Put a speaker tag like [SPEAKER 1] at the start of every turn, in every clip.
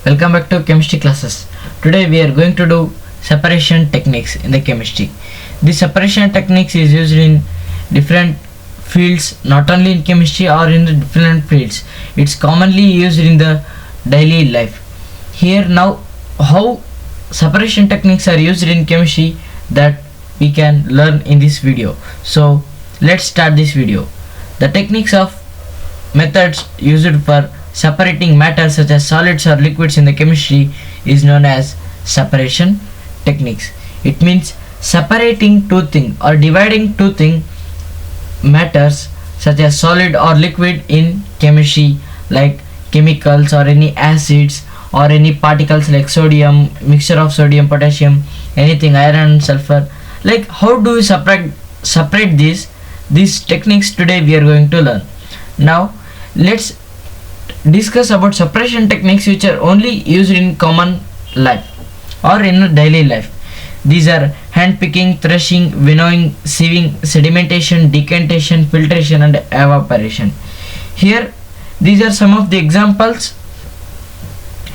[SPEAKER 1] Welcome back to chemistry classes. Today we are going to do separation techniques in the chemistry. This separation techniques is used in different fields, not only in chemistry or in the different fields. It's commonly used in the daily life. Here now how separation techniques are used in chemistry that we can learn in this video. So let's start this video. The techniques of methods used for separating matters such as solids or liquids in the chemistry is known as separation techniques. It means separating two things or dividing two things, matters such as solid or liquid in chemistry, like chemicals or any acids or any particles like sodium, mixture of sodium, potassium, anything, iron, sulfur. Like how do we separate these techniques today we are going to learn. Now let's discuss about separation techniques which are only used in common life or in a daily life. These are hand picking, threshing, winnowing, sieving, sedimentation, decantation, filtration and evaporation. Here these are some of the examples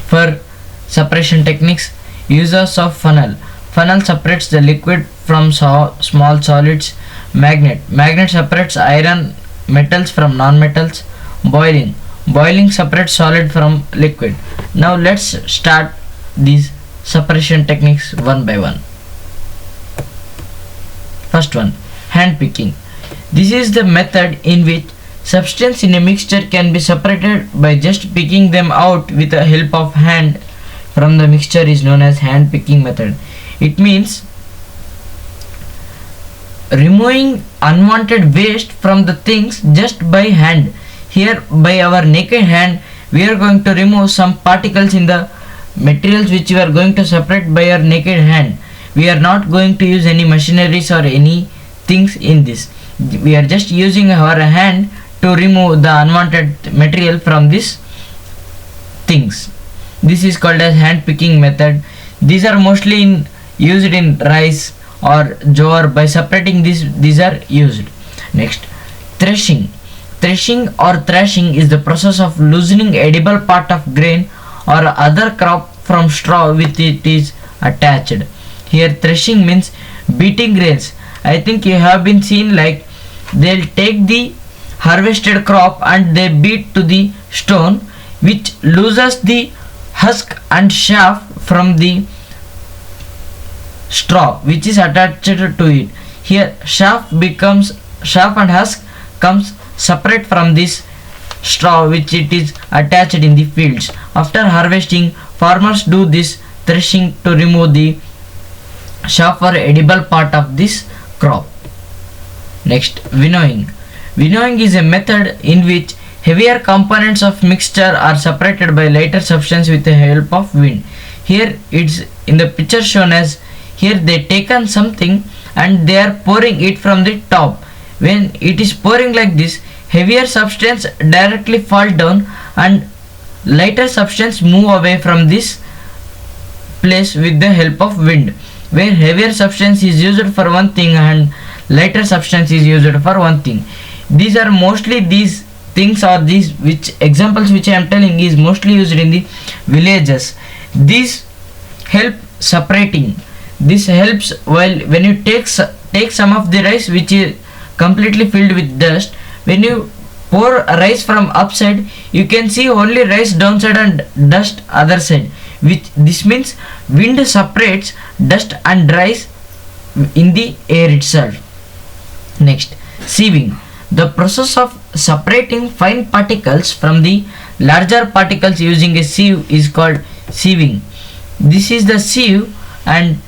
[SPEAKER 1] for separation techniques. Uses of funnel. Funnel separates the liquid from small solids. Magnet separates iron metals from non-metals. Boiling separates solid from liquid. Now let's start these separation techniques one by one. First one, hand picking. This is the method in which substance in a mixture can be separated by just picking them out with the help of hand from the mixture is known as hand picking method. It means removing unwanted waste from the things just by hand. Here by our naked hand we are going to remove some particles in the materials which we are going to separate by our naked hand. We are not going to use any machineries or any things in this. We are just using our hand to remove the unwanted material from these things. This is called as hand picking method. These are mostly used in rice or jowar. By separating these are used. Next, threshing. Threshing or thrashing is the process of loosening edible part of grain or other crop from straw with it is attached. Here threshing means beating grains. I think you have been seen, like they'll take the harvested crop and they beat to the stone which loses the husk and chaff from the straw which is attached to it. Here chaff and husk comes separate from this straw which it is attached in the fields. After harvesting, farmers do this threshing to remove the chaff or edible part of this crop. Next, winnowing. Winnowing is a method in which heavier components of mixture are separated by lighter substance with the help of wind. Here it's in the picture shown as, here they taken something and they are pouring it from the top. When it is pouring like this, heavier substance directly fall down and lighter substance move away from this place with the help of wind. Where heavier substance is used for one thing and lighter substance is used for one thing. These are mostly these things, or these which examples which I am telling is mostly used in the villages. These help separating. This helps while when you take some of the rice which is completely filled with dust. When you pour rice from upside, you can see only rice downside and dust other side, which this means wind separates dust and rice in the air itself. Next, sieving. The process of separating fine particles from the larger particles using a sieve is called sieving. This is the sieve and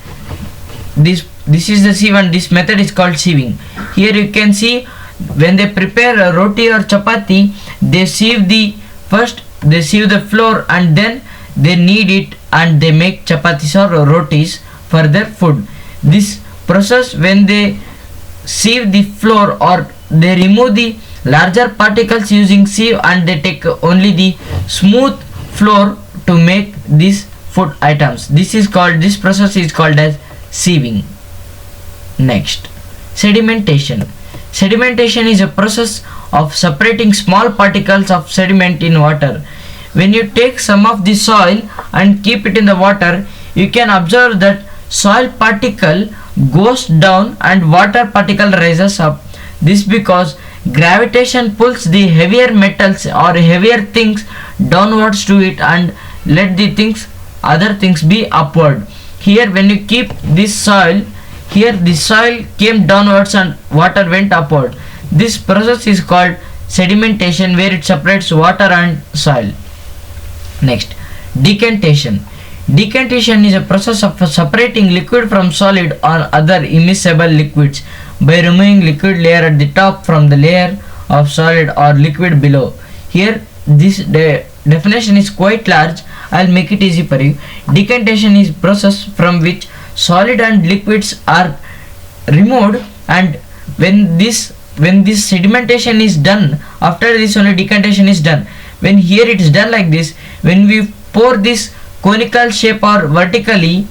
[SPEAKER 1] this is the sieve and this method is called sieving. Here you can see when they prepare a roti or chapati, they sieve the flour and then they knead it and they make chapatis or rotis for their food. This process, when they sieve the flour or they remove the larger particles using sieve and they take only the smooth flour to make these food items. This process is called as sieving. Next, sedimentation. Sedimentation is a process of separating small particles of sediment in water. when you take some of the soil and keep it in the water, you can observe that soil particle goes down and water particle rises up. This because gravitation pulls the heavier metals or heavier things downwards to it and let the other things be upward. Here when you keep this soil, here the soil came downwards and water went upward. This process is called sedimentation, where it separates water and soil. Next, decantation. Decantation is a process of separating liquid from solid or other immiscible liquids by removing liquid layer at the top from the layer of solid or liquid below. Here this definition is quite large. I'll make it easy for you. Decantation is process from which solid and liquids are removed, and when this sedimentation is done, after this only decantation is done. When here it is done like this, when we pour this conical shape or vertically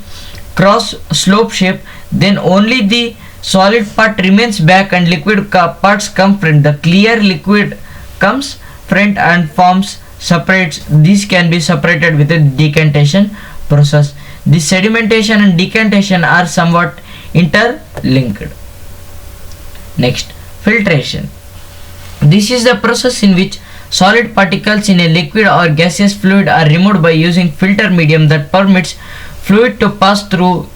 [SPEAKER 1] cross slope shape, then only the solid part remains back and liquid parts come front. The clear liquid comes front and forms separates. These can be separated with a decantation process. The sedimentation and decantation are somewhat interlinked. Next, filtration. This is the process in which solid particles in a liquid or gaseous fluid are removed by using filter medium that permits fluid to pass through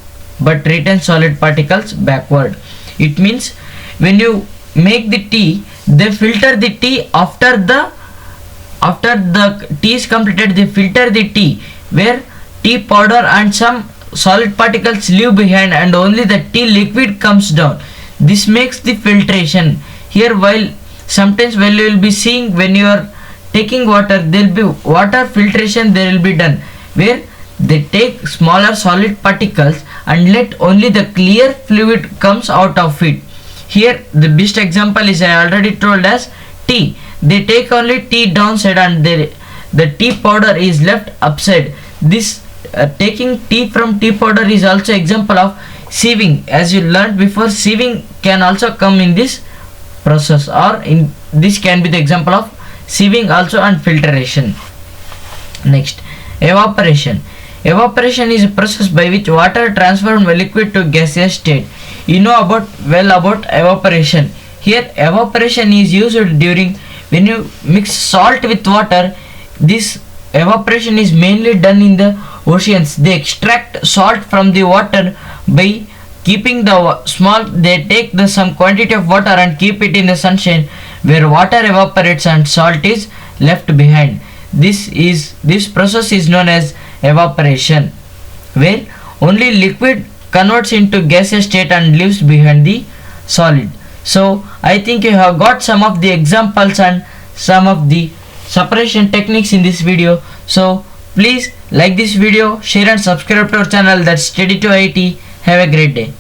[SPEAKER 1] but retain solid particles backward. It means when you make the tea, they filter the tea after the tea is completed. They filter the tea where tea powder and some solid particles leave behind and only the tea liquid comes down. This makes the filtration. Here while sometimes when you will be seeing when you are taking water, there will be water filtration there will be done, where they take smaller solid particles and let only the clear fluid comes out of it. Here the best example is I already told as tea. They take only tea downside and the tea powder is left upside. This taking tea from tea powder is also example of sieving. As you learned before, sieving can also come in this process, or in this can be the example of sieving also and filtration. Next, evaporation. Evaporation is a process by which water transforms from liquid to gaseous state. You know about evaporation. Here evaporation is used during when you mix salt with water. This evaporation is mainly done in the oceans. They extract salt from the water by keeping they take some quantity of water and keep it in the sunshine, where water evaporates and salt is left behind. This process is known as evaporation, where only liquid converts into gaseous state and leaves behind the solid. So I think you have got some of the examples and some of the separation techniques in this video. So please like this video, share and subscribe to our channel. That's Steady to IT. Have a great day.